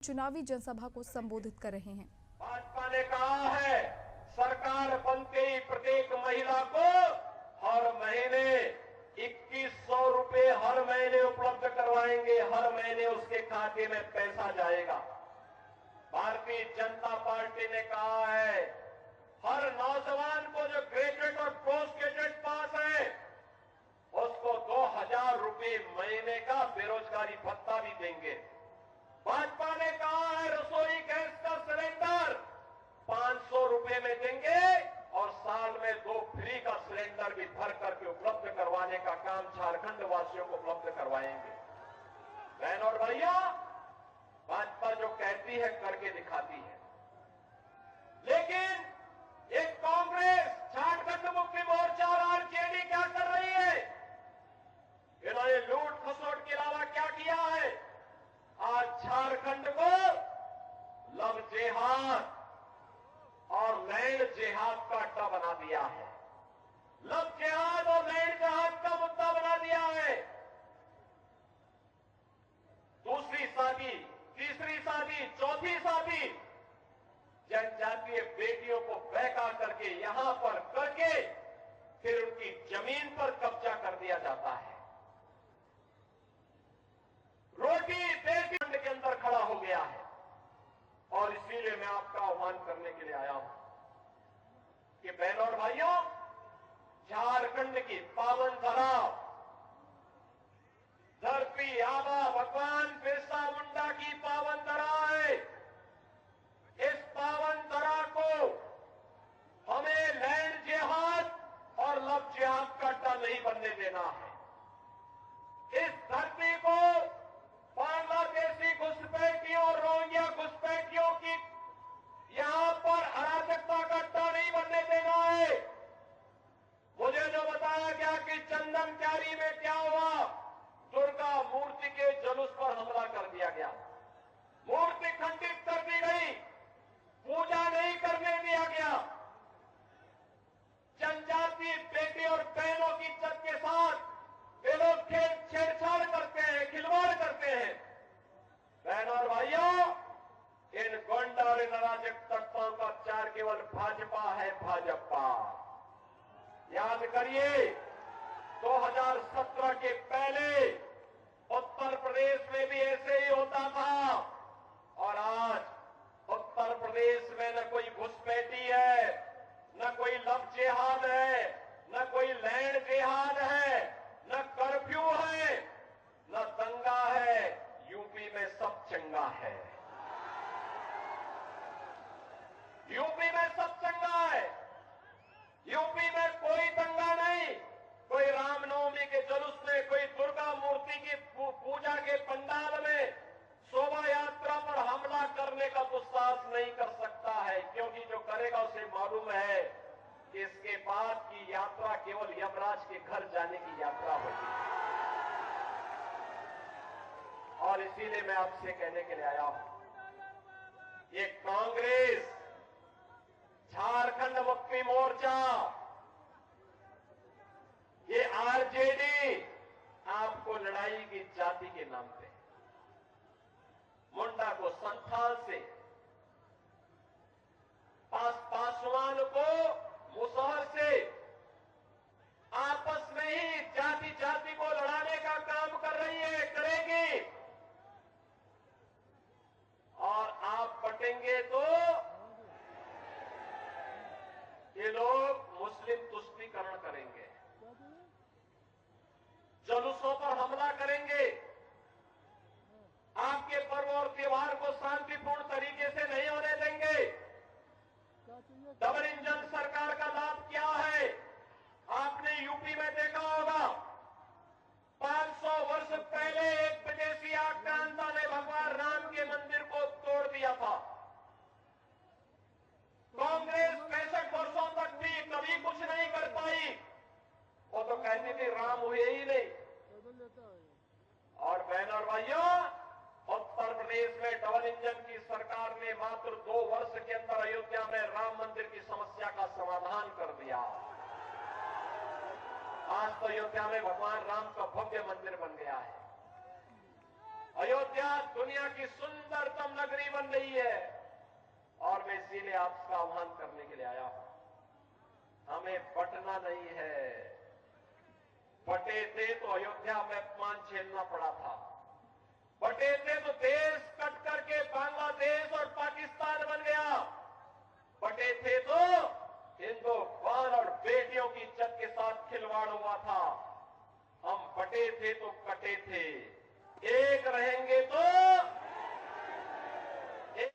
चुनावी जनसभा को संबोधित कर रहे हैं। भाजपा ने कहा है सरकार बनते ही प्रत्येक महिला को हर महीने 2100 रुपए हर महीने उपलब्ध करवाएंगे। हर महीने उसके खाते में पैसा जाएगा। भारतीय जनता पार्टी ने कहा है हर नौजवान को जो ग्रेजुएट और पोस्ट ग्रेजुएट पास है उसको 2000 रुपए महीने का बेरोजगारी भत्ता भी देंगे। भाजपा ने कहा है रसोई गैस का सिलेंडर 500 रुपए में देंगे और साल में 2 फ्री का सिलेंडर भी भर करके उपलब्ध करवाने का काम झारखंड वासियों को उपलब्ध करवाएंगे। बहन और भैया, भाजपा जो कहती है करके दिखाती है, लेकिन एक कांग्रेस, झारखंड मुक्ति मोर्चा और आरजेडी क्या कर रही है? इन्होंने लूट खसोट के अलावा क्या किया है? आज झारखंड को लव जेहाद और लैंड जेहाद का अड्डा बना दिया है। लव जेहाद और लैंड जेहाद का मुद्दा बना दिया है। दूसरी शादी, तीसरी शादी, चौथी शादी जनजातीय बेटियों को बहका करके यहां पर करके फिर उनकी जमीन पर कब्जा कर दिया जाता है। रोटी देश के अंदर खड़ा हो गया है और इसीलिए मैं आपका आह्वान करने के लिए आया हूं कि बहनों और भाइयों, झारखंड की पावन धरा, धरती आबा भगवान बिरसा मुंडा की पावन धरा है। इस पावन धरा को हमें लैंड जेहाद और लव जेहाद का अड्डा नहीं बनने देना है। इस धरती को बांग्लादेशी घुसपैठियों और रोहिंग्या घुसपैठियों की यहां पर अराजकता का अड्डा नहीं बनने देना है। मुझे जो बताया गया कि चंदन क्यारी में क्या हुआ, दुर्गा मूर्ति के जुलूस पर हमला कर दिया गया, मूर्ति खंडित कर दी गई, पूजा नहीं करने दिया गया। जनजातीय बेटी और बहनों की इज्जत के साथ ये लोग छेड़छाड़ करते हैं, खिलवाड़ करते हैं। बहनों और भाइयों, इन गोंडा और इन अराजक तत्वों का चार केवल भाजपा है, भाजपा। याद करिए 2017 के पहले उत्तर प्रदेश में भी ऐसे ही होता था और आज उत्तर प्रदेश में न कोई घुसपैठी है, न कोई लव जेहाद है, न कोई लैंड जेहाद है, न कर्फ्यू है, न दंगा है। यूपी में सब चंगा है। यूपी में सब चंगा है। यूपी में कोई दंगा नहीं, कोई रामनवमी के जुलूस में, कोई दुर्गा मूर्ति की पूजा के पंडाल में शोभा यात्रा पर हमला करने का दुस्साहस नहीं कर सकता है, क्योंकि जो करेगा उसे मालूम है कि इसके बाद की यात्रा केवल यमराज के घर जाने की यात्रा होगी। और इसीलिए मैं आपसे कहने के लिए आया हूं, ये कांग्रेस, झारखंड मुक्ति मोर्चा, ये आरजेडी आपको लड़ाई की जाति के नाम पे, मुंडा को संथाल से, पासवान को मुसहर से आपस में ही जाति जाति को लड़ाने का काम कर रही है, करेगी। और आप बटेंगे तो ये लोग मुस्लिम तुष्टीकरण करेंगे, जुलूसों पर हमला करेंगे, आपके पर्व और त्योहार को शांतिपूर्ण तरीके से नहीं होने देंगे। डबल इंजन सरकार का लाभ क्या है? आपने यूपी में देखा होगा, 500 वर्ष पहले एक विदेशी आक्रांता ने भगवान राम के मंदिर को तोड़ दिया था। कांग्रेस 65 वर्षों तक भी कभी कुछ नहीं कर पाई। वो तो कहती थी राम हुए ही नहीं। और बहनों और भाइयों, उत्तर प्रदेश में डबल इंजन की सरकार ने मात्र 2 वर्ष के अंदर अयोध्या में राम मंदिर की समस्या का समाधान कर दिया। आज तो अयोध्या में भगवान राम का भव्य मंदिर बन गया है। अयोध्या दुनिया की सुंदरतम नगरी बन रही है और मैं इसीलिए आपका आह्वान करने के लिए आया हूं। हमें बंटना नहीं है। बटे थे तो अयोध्या में अपमान झेलना पड़ा था। बटे थे तो देश कट करके बांग्लादेश और पाकिस्तान बन गया। बटे थे तो हिंदुस्तान और बेटियों की इज्जत के साथ खिलवाड़ हुआ था। हम बटे थे तो कटे थे। एक रहेंगे तो